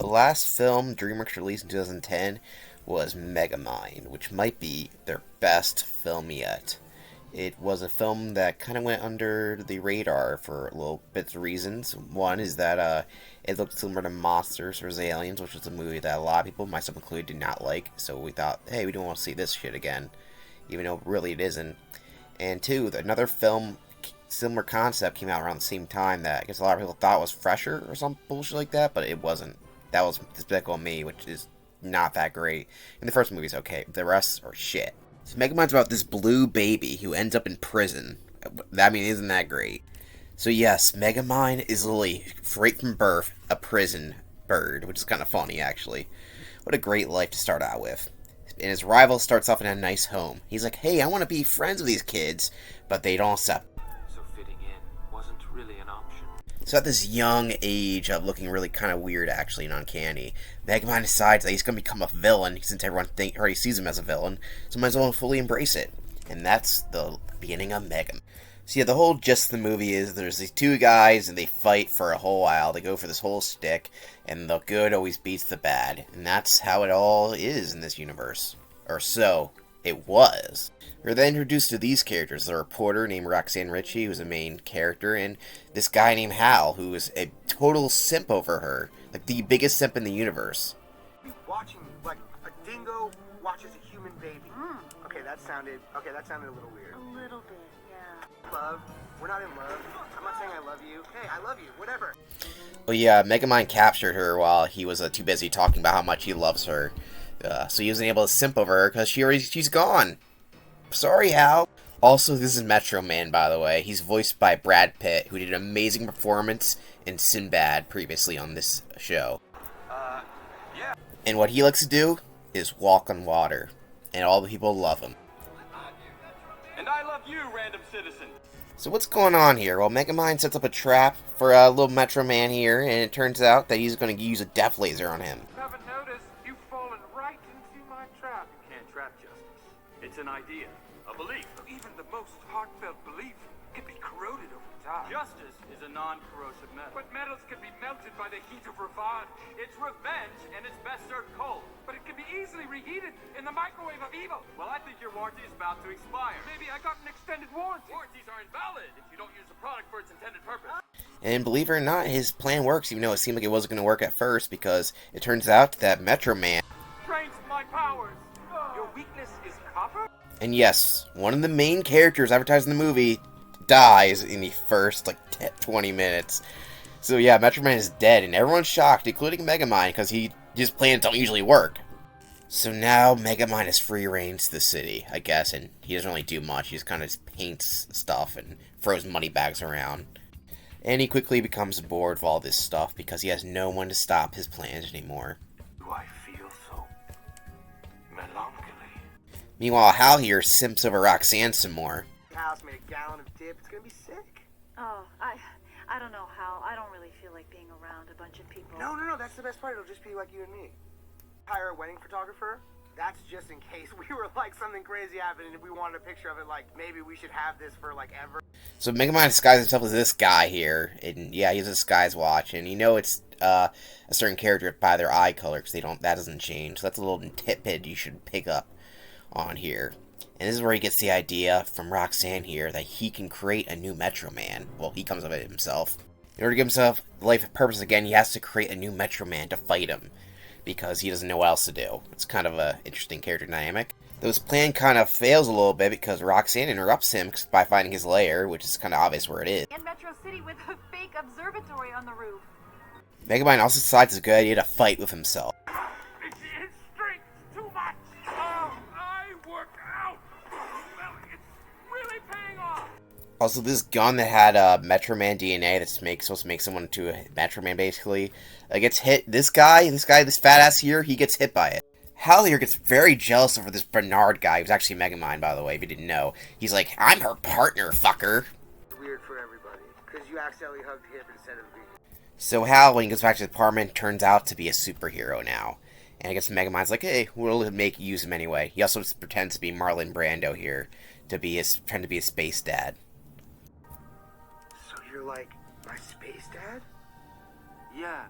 The last film DreamWorks released in 2010 was Megamind, which might be their best film yet. It was a film that kind of went under the radar for a little bits of reasons. One is that it looked similar to Monsters vs. Aliens, which was a movie that a lot of people, myself included, did not like. So we thought, hey, we don't want to see this shit again, even though really it isn't. And two, another film, similar concept, came out around the same time that I guess a lot of people thought was fresher or some bullshit like that, but it wasn't. That was Despicable Me, which is not that great. And the first movie's okay, the rest are shit. So Megamind's about this blue baby who ends up in prison. I mean, isn't that great? So yes, Megamind is literally, straight from birth, a prison bird, which is kind of funny, actually. What a great life to start out with. And his rival starts off in a nice home. He's like, hey, I want to be friends with these kids, but they don't accept. So fitting in wasn't really an option. So at this young age of looking really kind of weird, actually, and uncanny, Megamind decides that he's going to become a villain, since everyone already sees him as a villain, so might as well fully embrace it. And that's the beginning of Megamind. So yeah, the whole gist of the movie is there's these two guys, and they fight for a whole while. They go for this whole stick, and the good always beats the bad. And that's how it all is in this universe. Or so it was. We're then introduced to these characters. The reporter named Roxanne Ritchie, who's a main character, and this guy named Hal, who is a total simp over her. Like, the biggest simp in the universe. Be watching like a dingo watches a human baby. Okay, that sounded a little weird. A little bit, yeah. Love. We're not in love. I'm not saying I love you. Hey, I love you. Whatever. Well, yeah, Megamind captured her while he was too busy talking about how much he loves her. So he wasn't able to simp over her because she's gone. Sorry, Hal. Also, this is Metro Man, by the way. He's voiced by Brad Pitt, who did an amazing performance in Sinbad previously on this show. Yeah. And what he likes to do is walk on water. And all the people love him. And I love you, random citizen. So what's going on here? Well, Megamind sets up a trap for a little Metro Man here, and it turns out that he's going to use a death laser on him. Haven't noticed you've fallen right into my trap. You can't trap justice. It's an idea, a belief. Even the most heartfelt belief can be corroded over time. Justice is a non-corrosive metal. But metals can be melted by the heat of revenge. It's revenge, and it's best served cold. But it can be easily reheated in the microwave of evil. Well, I think your warranty is about to expire. Maybe I got an extended warranty. Warranties are invalid if you don't use the product for its intended purpose. And believe it or not, his plan works, even though it seemed like it wasn't going to work at first, because it turns out that Metro Man... Drains my powers. Your weakness is copper? And yes, one of the main characters advertised in the movie dies in the first, 20 minutes. So yeah, Metro Man is dead, and everyone's shocked, including Megamind, because his plans don't usually work. So now Megamind has free reign to the city, I guess, and he doesn't really do much. He just kind of paints stuff and throws money bags around. And he quickly becomes bored of all this stuff because he has no one to stop his plans anymore. Do I feel so melancholy? Meanwhile, Hal here simps over Roxanne some more. Hal's made a gallon of dip. It's gonna be sick. Oh, I don't know how. I don't really feel like being around a bunch of people. No. That's the best part. It'll just be like you and me. Hire a wedding photographer. That's just in case we were something crazy happened and we wanted a picture of it. Maybe we should have this for ever. So Megamind disguises himself as this guy here, and yeah, he has a disguise watch, and you know it's a certain character by their eye color because that doesn't change. So that's a little tidbit you should pick up on here. And this is where he gets the idea from Roxanne here that he can create a new Metro Man. Well, he comes up with it himself. In order to give himself life purpose again, he has to create a new Metro Man to fight him, because he doesn't know what else to do. It's kind of an interesting character dynamic. Though his plan kind of fails a little bit because Roxanne interrupts him by finding his lair, which is kind of obvious where it is. In Metro City with a fake observatory on the roof. Megamind also decides it's a good idea to fight with himself. It's strength too much. Oh, I work out. Well, it's really paying off. Also, this gun that had Metro Man DNA that's supposed to make someone into a Metro Man, basically, gets hit. This fat ass here, he gets hit by it. Hal here gets very jealous over this Bernard guy, who's actually Megamind, by the way, if you didn't know. He's like, I'm her partner, fucker. Weird for everybody, because you accidentally hugged him instead of me. So Hal, when he goes back to the apartment, turns out to be a superhero now. And I guess Megamind's like, hey, we'll make use of him anyway. He also pretends to be Marlon Brando here, trying to be his space dad. So you're like my space dad? Yeah,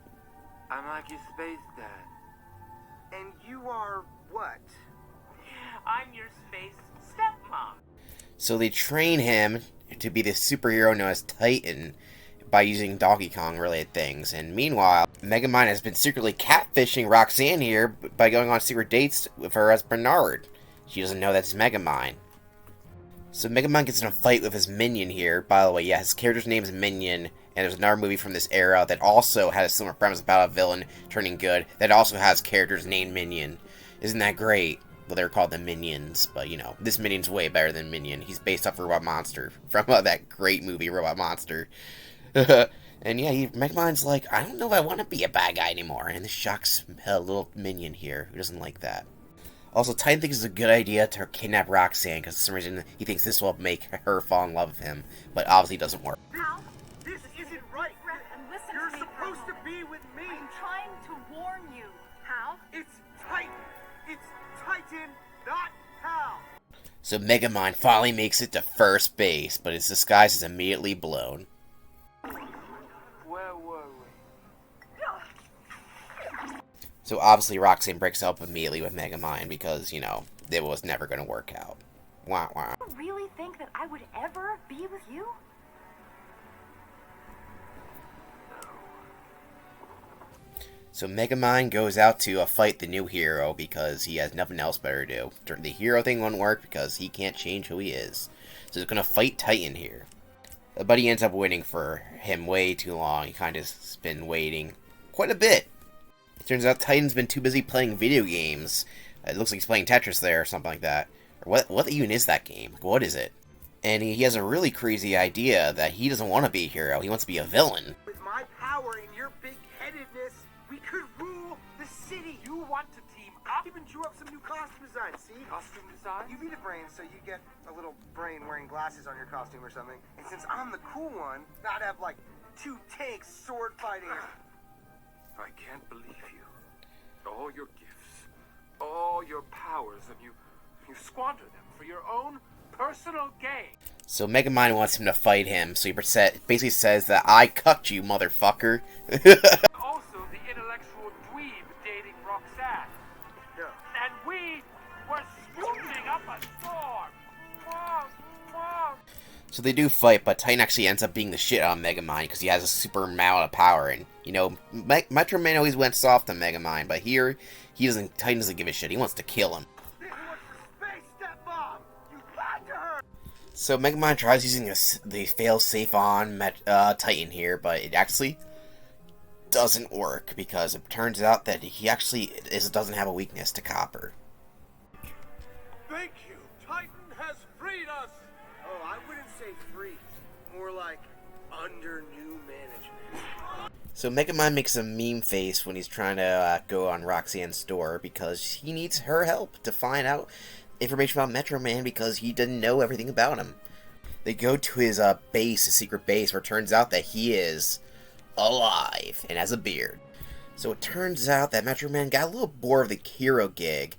I'm like your space dad. And you are what? I'm your space stepmom. So they train him to be the superhero known as Titan by using Donkey Kong related things. And meanwhile, Megamind has been secretly catfishing Roxanne here by going on secret dates with her as Bernard. She doesn't know that's Megamind. So Megamind gets in a fight with his minion here. By the way, yeah, his character's name is Minion. And there's another movie from this era that also had a similar premise about a villain turning good that also has characters named Minion. Isn't that great? Well, they're called the Minions, but you know, this Minion's way better than Minion. He's based off Robot Monster from that great movie, Robot Monster. And yeah, Megamind's like, I don't know if I want to be a bad guy anymore. And this shocks a little Minion here who doesn't like that. Also, Titan thinks it's a good idea to kidnap Roxanne because for some reason he thinks this will make her fall in love with him, but obviously it doesn't work. Hal, this isn't right. And listen You're to me, supposed Hal. to be with me. I'm trying to warn you. Hal? It's Titan. It's Titan, not Hal. So Megamind finally makes it to first base, but his disguise is immediately blown. Where were we? So obviously Roxanne breaks up immediately with Megamind because, you know, it was never going to work out. Wah wah. You really think that I would ever be with you? So Megamind goes out to fight the new hero because he has nothing else better to do. The hero thing won't work because he can't change who he is. So he's going to fight Titan here. But he ends up waiting for him way too long. He kind of has been waiting quite a bit. It turns out Titan's been too busy playing video games. It looks like he's playing Tetris there or something like that. Or what even is that game? What is it? And he has a really crazy idea that he doesn't want to be a hero. He wants to be a villain. With my power and your big-headedness, we could rule the city. You want to team up? Even drew up some new costume designs, see? Costume design? You be the brain, so you get a little brain wearing glasses on your costume or something. And since I'm the cool one, I'd have like 2 tanks sword fighting. I can't believe you. All your gifts, all your powers, and you squander them for your own personal gain. So Megamind wants him to fight him, so he basically says that I cucked you, motherfucker. Also, the intellectual dweeb dating Roxanne. Yeah. And we were scooping up a storm. Whoa, whoa. So they do fight, but Titan actually ends up being the shit on Megamind because he has a super amount of power. And, you know, Metro Man always went soft on Megamind, but here, Titan doesn't give a shit. He wants to kill him. This was the space stepmom. You lied to her. So Megamind tries using the fail-safe on Titan here, but it actually doesn't work because it turns out that he actually doesn't have a weakness to copper. Thank you. Titan has freed us. Oh, I wouldn't say free. More like under new management. So Megamind makes a meme face when he's trying to go on Roxanne's store because he needs her help to find out information about Metro Man because he didn't know everything about him. They go to his base, his secret base, where it turns out that he is alive and has a beard. So it turns out that Metro Man got a little bored of the hero gig,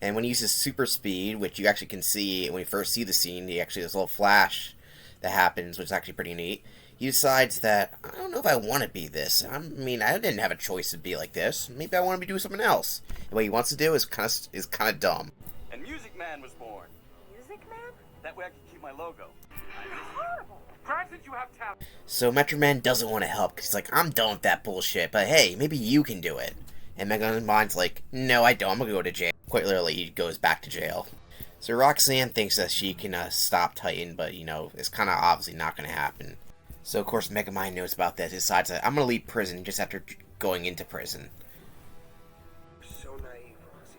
and when he uses super speed, which you actually can see when you first see the scene, there's a little flash that happens, which is actually pretty neat. He decides that, I don't know if I want to be this. I mean, I didn't have a choice to be like this. Maybe I want to be doing something else. And what he wants to do is kind of dumb. And Music Man was born. Music Man? That way I can keep my logo. You're horrible. Granted, you have talent. So Metro Man doesn't want to help because he's like, I'm done with that bullshit, but hey, maybe you can do it. And Megamind's like, no, I don't. I'm going to go to jail. Quite literally, he goes back to jail. So Roxanne thinks that she can stop Titan, but, you know, it's kind of obviously not going to happen. So, of course, Megamind knows about this. He decides that I'm going to leave prison just after going into prison. You're so naive, Roxy.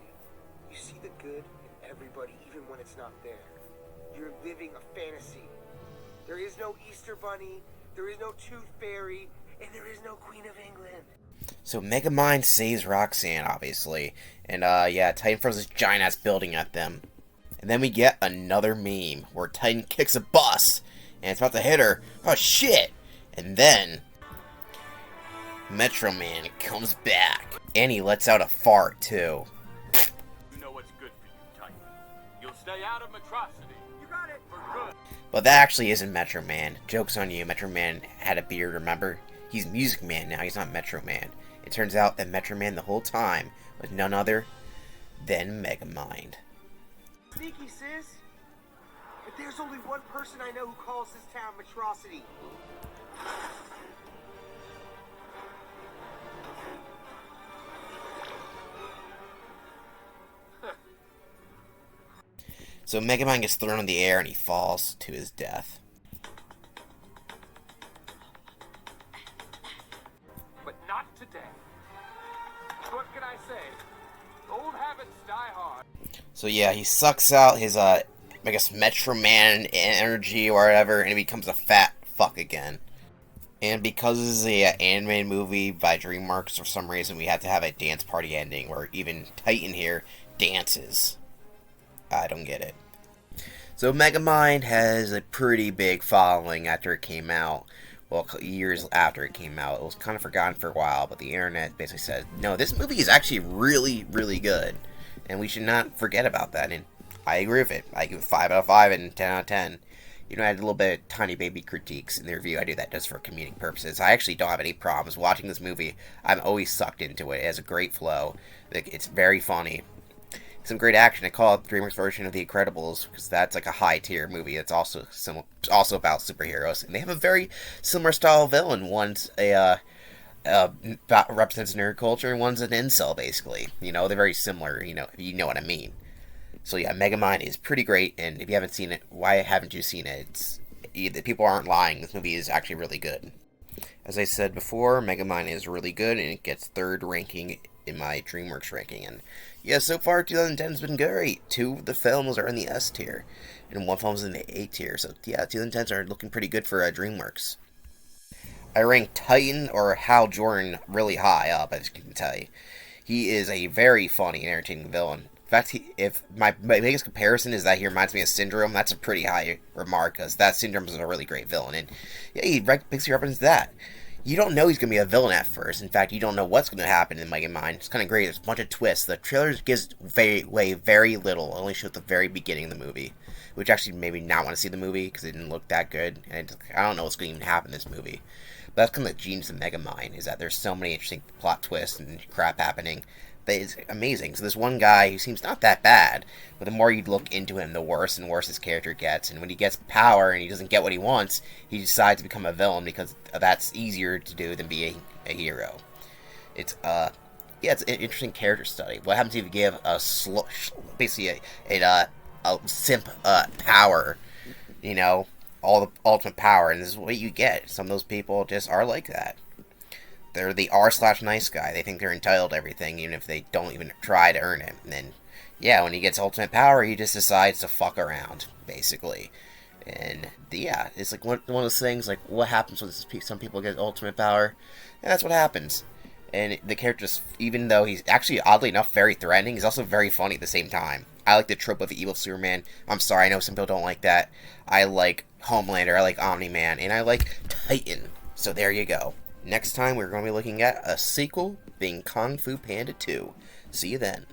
You see the good in everybody, even when it's not there. You're living a fantasy. There is no Easter Bunny, there is no Tooth Fairy, and there is no Queen of England. So Megamind saves Roxanne, obviously. And, yeah, Titan throws this giant-ass building at them. And then we get another meme where Titan kicks a bus. And it's about to hit her. Oh, shit! And then Metro Man comes back. And he lets out a fart, too. You know what's good for you, Titan. You'll stay out of Metrocity. You got it. For good. But that actually isn't Metro Man. Joke's on you. Metro Man had a beard, remember? He's Music Man now. He's not Metro Man. It turns out that Metro Man the whole time was none other than Megamind. Sneaky, sis. But there's only one person I know who calls this town Metrocity. So Megamind gets thrown in the air and he falls to his death. But not today. What can I say? Old habits die hard. So yeah, he sucks out his, I guess, Metro Man energy or whatever, and he becomes a fat fuck again. And because this is a animated movie by DreamWorks, for some reason we had to have a dance party ending where even Titan here dances. I don't get it. So Megamind has a pretty big following after it came out. Well, years after it came out. It was kind of forgotten for a while, but the internet basically said, no, this movie is actually really, really good. And we should not forget about that. And I agree with it. I give it 5 out of 5 and 10 out of 10. You know, I had a little bit of tiny baby critiques in the review. I do that just for comedic purposes. I actually don't have any problems watching this movie. I'm always sucked into it. It has a great flow. It's very funny. Some great action. I call it DreamWorks' version of The Incredibles because that's like a high-tier movie. It's also about superheroes, and they have a very similar style of villain. One's represents nerd culture, and one's an incel, basically. You know, they're very similar. You know what I mean. So yeah, Megamind is pretty great, and if you haven't seen it, why haven't you seen it? People aren't lying. This movie is actually really good. As I said before, Megamind is really good, and it gets 3rd ranking in my DreamWorks ranking. And yeah, so far 2010 has been great. 2 of the films are in the S tier, and 1 film is in the A tier. So yeah, 2010s are looking pretty good for DreamWorks. I rank Titan or Hal Jordan really high up, as you can tell. He is a very funny and entertaining villain. In fact, if my biggest comparison is that he reminds me of Syndrome, that's a pretty high remark, because that Syndrome is a really great villain, and yeah, he basically represents that. You don't know he's going to be a villain at first. In fact, you don't know what's going to happen in Megamind. It's kind of great. There's a bunch of twists. The trailer gives very little. It only shows the very beginning of the movie, which actually made me not want to see the movie, because it didn't look that good, and I don't know what's going to even happen in this movie. But that's kind of the genius of Megamind, is that there's so many interesting plot twists and crap happening. It's amazing. So this one guy who seems not that bad, but the more you look into him, the worse and worse his character gets. And when he gets power and he doesn't get what he wants, he decides to become a villain because that's easier to do than be a hero. It's it's an interesting character study. What happens if you give basically a simp power, all the ultimate power, and this is what you get. Some of those people just are like that. They're the r/nice guy. They think they're entitled to everything, even if they don't even try to earn it. And then, yeah, when he gets ultimate power, he just decides to fuck around, basically. And, yeah, it's like one of those things, like, what happens when some people get ultimate power? And that's what happens. And the character, even though he's actually, oddly enough, very threatening, he's also very funny at the same time. I like the trope of evil Superman. I'm sorry, I know some people don't like that. I like Homelander, I like Omni-Man, and I like Titan. So there you go. Next time, we're going to be looking at a sequel being Kung Fu Panda 2. See you then.